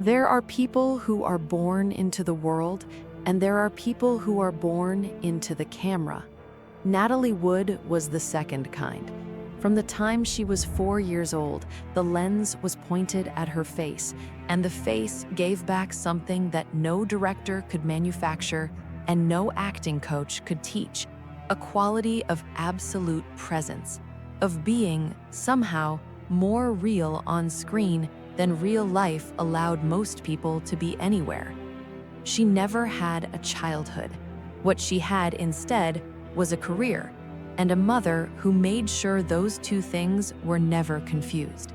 There are people who are born into the world, and there are people who are born into the camera. Natalie Wood was the second kind. From the time she was 4 years old, the lens was pointed at her face, and the face gave back something that no director could manufacture and no acting coach could teach: a quality of absolute presence, of being, somehow, more real on screen than real life allowed most people to be anywhere. She never had a childhood. What she had instead was a career, and a mother who made sure those two things were never confused.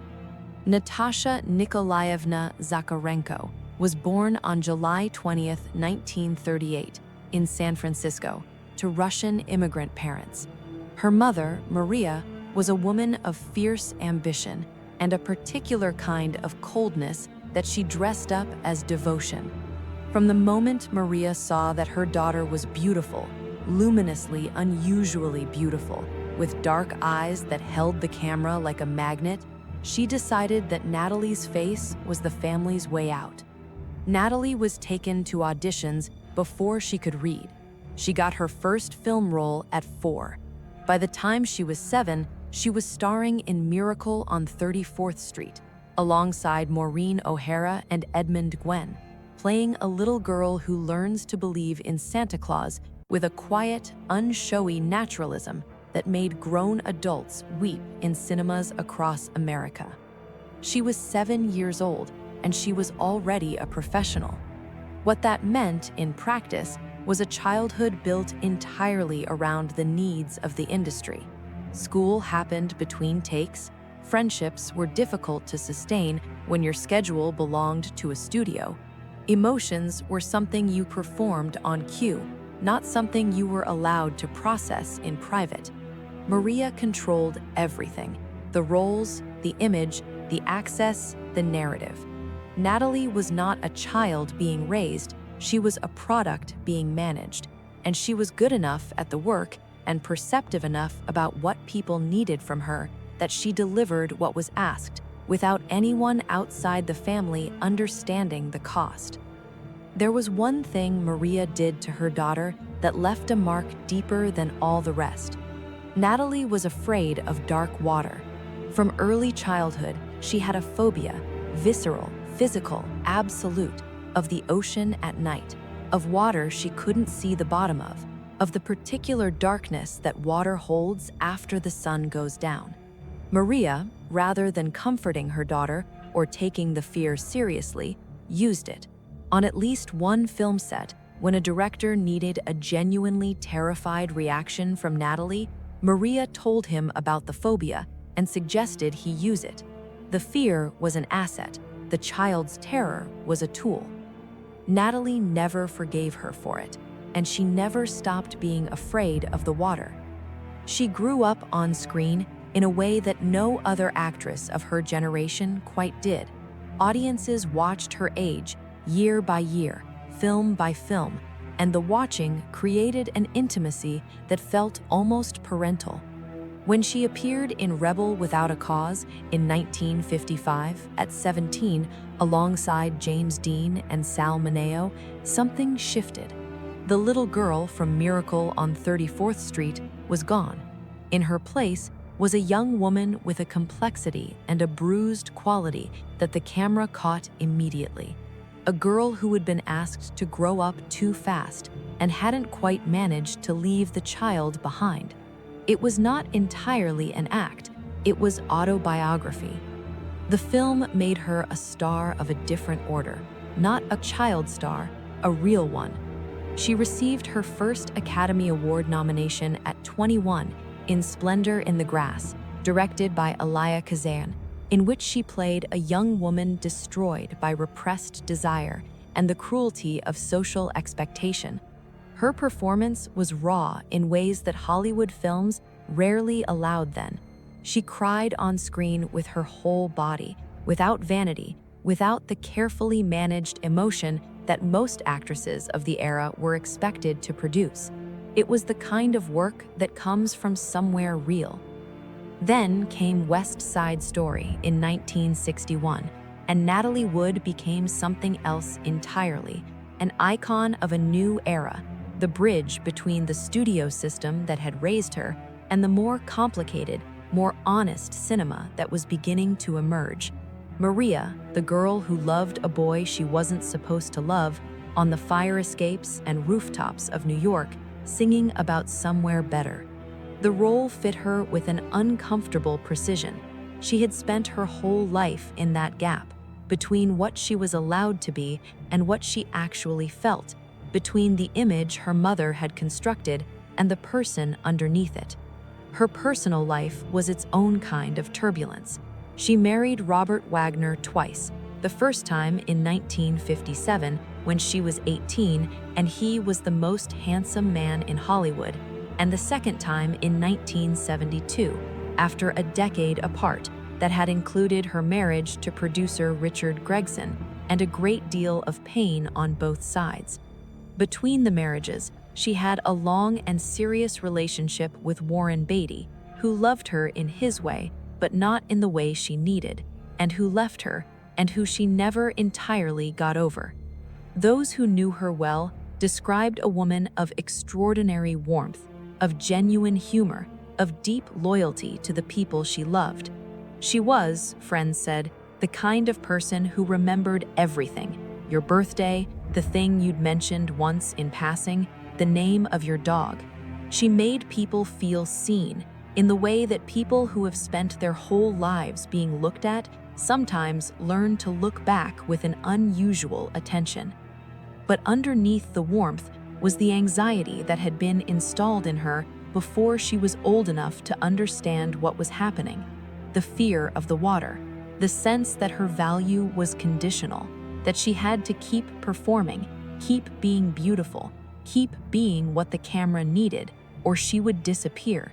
Natasha Nikolaevna Zakharenko was born on July 20th, 1938, in San Francisco, to Russian immigrant parents. Her mother, Maria, was a woman of fierce ambition and a particular kind of coldness that she dressed up as devotion. From the moment Maria saw that her daughter was beautiful, luminously, unusually beautiful, with dark eyes that held the camera like a magnet, she decided that Natalie's face was the family's way out. Natalie was taken to auditions before she could read. She got her first film role at 4. By the time she was 7, she was starring in Miracle on 34th Street, alongside Maureen O'Hara and Edmund Gwenn, playing a little girl who learns to believe in Santa Claus with a quiet, unshowy naturalism that made grown adults weep in cinemas across America. She was 7 years old, and she was already a professional. What that meant, in practice, was a childhood built entirely around the needs of the industry. School happened between takes. Friendships were difficult to sustain when your schedule belonged to a studio. Emotions were something you performed on cue, not something you were allowed to process in private. Maria controlled everything: the roles, the image, the access, the narrative. Natalie was not a child being raised, she was a product being managed, and she was good enough at the work and perceptive enough about what people needed from her that she delivered what was asked, without anyone outside the family understanding the cost. There was one thing Maria did to her daughter that left a mark deeper than all the rest. Natalie was afraid of dark water. From early childhood, she had a phobia, visceral, physical, absolute, of the ocean at night, of water she couldn't see the bottom of the particular darkness that water holds after the sun goes down. Maria, rather than comforting her daughter or taking the fear seriously, used it. On at least one film set, when a director needed a genuinely terrified reaction from Natalie, Maria told him about the phobia and suggested he use it. The fear was an asset, the child's terror was a tool. Natalie never forgave her for it, and she never stopped being afraid of the water. She grew up on screen in a way that no other actress of her generation quite did. Audiences watched her age, year by year, film by film, and the watching created an intimacy that felt almost parental. When she appeared in Rebel Without a Cause in 1955, at 17, alongside James Dean and Sal Mineo, something shifted. The little girl from Miracle on 34th Street was gone. In her place was a young woman with a complexity and a bruised quality that the camera caught immediately. A girl who had been asked to grow up too fast and hadn't quite managed to leave the child behind. It was not entirely an act, it was autobiography. The film made her a star of a different order, not a child star, a real one. She received her first Academy Award nomination at 21 in Splendor in the Grass, directed by Elia Kazan, in which she played a young woman destroyed by repressed desire and the cruelty of social expectation. Her performance was raw in ways that Hollywood films rarely allowed then. She cried on screen with her whole body, without vanity, without the carefully managed emotion that most actresses of the era were expected to produce. It was the kind of work that comes from somewhere real. Then came West Side Story in 1961, and Natalie Wood became something else entirely, an icon of a new era, the bridge between the studio system that had raised her and the more complicated, more honest cinema that was beginning to emerge. Maria, the girl who loved a boy she wasn't supposed to love, on the fire escapes and rooftops of New York, singing about somewhere better. The role fit her with an uncomfortable precision. She had spent her whole life in that gap, between what she was allowed to be and what she actually felt, between the image her mother had constructed and the person underneath it. Her personal life was its own kind of turbulence. She married Robert Wagner twice, the first time in 1957 when she was 18 and he was the most handsome man in Hollywood, and the second time in 1972, after a decade apart, that had included her marriage to producer Richard Gregson and a great deal of pain on both sides. Between the marriages, she had a long and serious relationship with Warren Beatty, who loved her in his way, but not in the way she needed, and who left her, and who she never entirely got over. Those who knew her well described a woman of extraordinary warmth, of genuine humor, of deep loyalty to the people she loved. She was, friends said, the kind of person who remembered everything: your birthday, the thing you'd mentioned once in passing, the name of your dog. She made people feel seen in the way that people who have spent their whole lives being looked at sometimes learn to look back with an unusual attention. But underneath the warmth was the anxiety that had been installed in her before she was old enough to understand what was happening. The fear of the water, the sense that her value was conditional, that she had to keep performing, keep being beautiful, keep being what the camera needed, or she would disappear.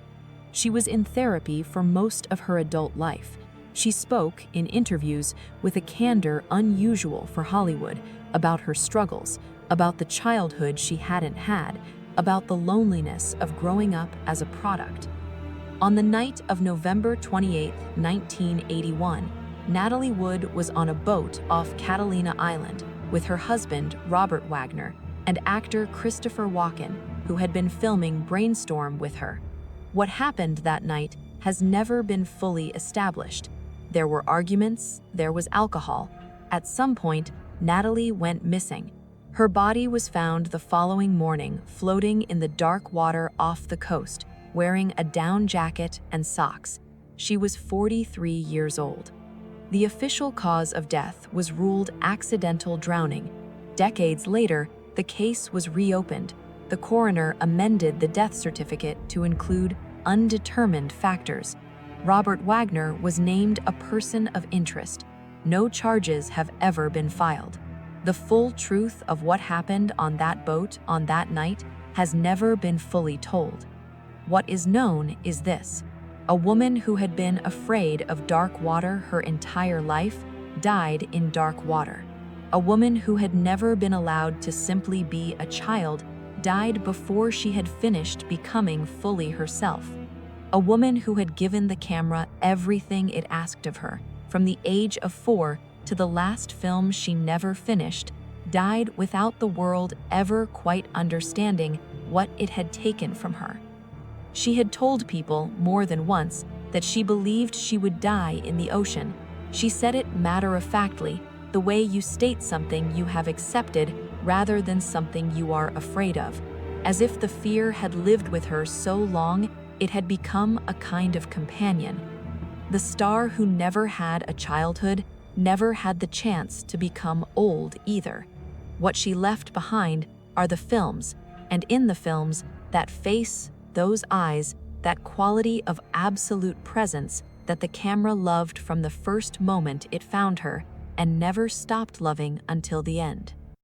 She was in therapy for most of her adult life. She spoke, in interviews, with a candor unusual for Hollywood, about her struggles, about the childhood she hadn't had, about the loneliness of growing up as a product. On the night of November 28, 1981, Natalie Wood was on a boat off Catalina Island with her husband, Robert Wagner, and actor Christopher Walken, who had been filming Brainstorm with her. What happened that night has never been fully established. There were arguments, there was alcohol. At some point, Natalie went missing. Her body was found the following morning, floating in the dark water off the coast, wearing a down jacket and socks. She was 43 years old. The official cause of death was ruled accidental drowning. Decades later, the case was reopened. The coroner amended the death certificate to include undetermined factors. Robert Wagner was named a person of interest. No charges have ever been filed. The full truth of what happened on that boat on that night has never been fully told. What is known is this: a woman who had been afraid of dark water her entire life died in dark water. A woman who had never been allowed to simply be a child died before she had finished becoming fully herself. A woman who had given the camera everything it asked of her, from the age of 4 to the last film she never finished, died without the world ever quite understanding what it had taken from her. She had told people more than once that she believed she would die in the ocean. She said it matter-of-factly, the way you state something you have accepted rather than something you are afraid of, as if the fear had lived with her so long it had become a kind of companion. The star who never had a childhood never had the chance to become old either. What she left behind are the films, and in the films, that face, those eyes, that quality of absolute presence that the camera loved from the first moment it found her and never stopped loving until the end.